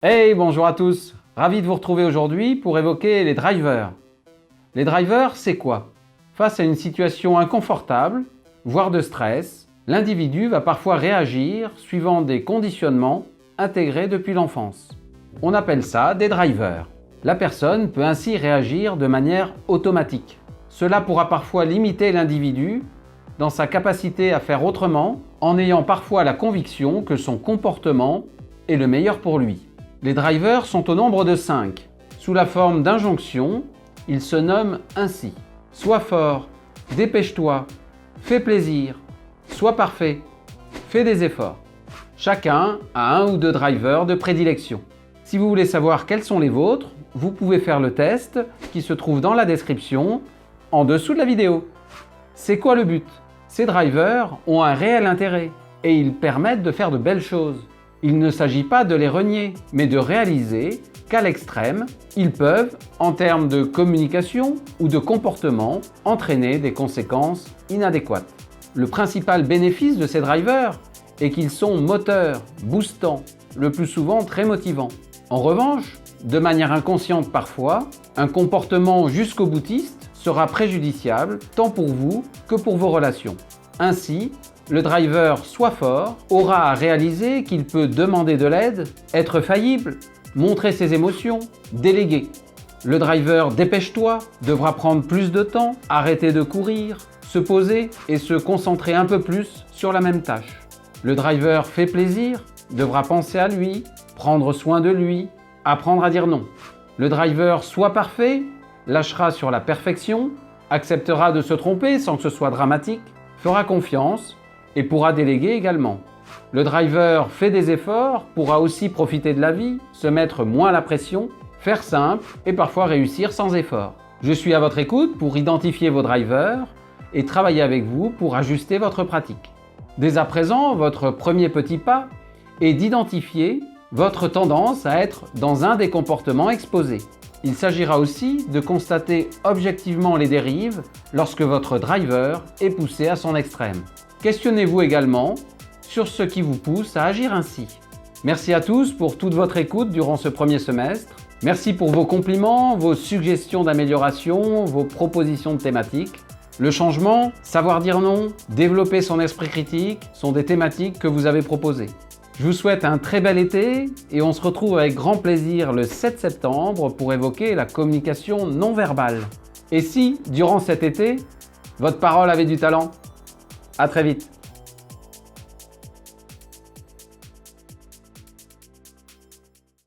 Hey, bonjour à tous! Ravi de vous retrouver aujourd'hui pour évoquer les drivers. Les drivers, c'est quoi? Face à une situation inconfortable, voire de stress, l'individu va parfois réagir suivant des conditionnements intégrés depuis l'enfance. On appelle ça des drivers. La personne peut ainsi réagir de manière automatique. Cela pourra parfois limiter l'individu dans sa capacité à faire autrement, en ayant parfois la conviction que son comportement est le meilleur pour lui. Les drivers sont au nombre de 5. Sous la forme d'injonctions, ils se nomment ainsi. Sois fort, dépêche-toi, fais plaisir, sois parfait, fais des efforts. Chacun a un ou deux drivers de prédilection. Si vous voulez savoir quels sont les vôtres, vous pouvez faire le test qui se trouve dans la description, en dessous de la vidéo. C'est quoi le but? Ces drivers ont un réel intérêt et ils permettent de faire de belles choses. Il ne s'agit pas de les renier, mais de réaliser qu'à l'extrême, ils peuvent, en termes de communication ou de comportement, entraîner des conséquences inadéquates. Le principal bénéfice de ces drivers est qu'ils sont moteurs, boostants, le plus souvent très motivants. En revanche, de manière inconsciente parfois, un comportement jusqu'au boutiste sera préjudiciable tant pour vous que pour vos relations. Ainsi, le driver soit fort aura à réaliser qu'il peut demander de l'aide, être faillible, montrer ses émotions, déléguer. Le driver dépêche-toi devra prendre plus de temps, arrêter de courir, se poser et se concentrer un peu plus sur la même tâche. Le driver fait plaisir devra penser à lui, prendre soin de lui, apprendre à dire non. Le driver soit parfait lâchera sur la perfection, acceptera de se tromper sans que ce soit dramatique, fera confiance et pourra déléguer également. Le driver fait des efforts, pourra aussi profiter de la vie, se mettre moins la pression, faire simple et parfois réussir sans effort. Je suis à votre écoute pour identifier vos drivers et travailler avec vous pour ajuster votre pratique. Dès à présent, votre premier petit pas est d'identifier votre tendance à être dans un des comportements exposés. Il s'agira aussi de constater objectivement les dérives lorsque votre driver est poussé à son extrême. Questionnez-vous également sur ce qui vous pousse à agir ainsi. Merci à tous pour toute votre écoute durant ce premier semestre. Merci pour vos compliments, vos suggestions d'amélioration, vos propositions de thématiques. Le changement, savoir dire non, développer son esprit critique sont des thématiques que vous avez proposées. Je vous souhaite un très bel été et on se retrouve avec grand plaisir le 7 septembre pour évoquer la communication non verbale. Et si, durant cet été, votre parole avait du talent? À très vite.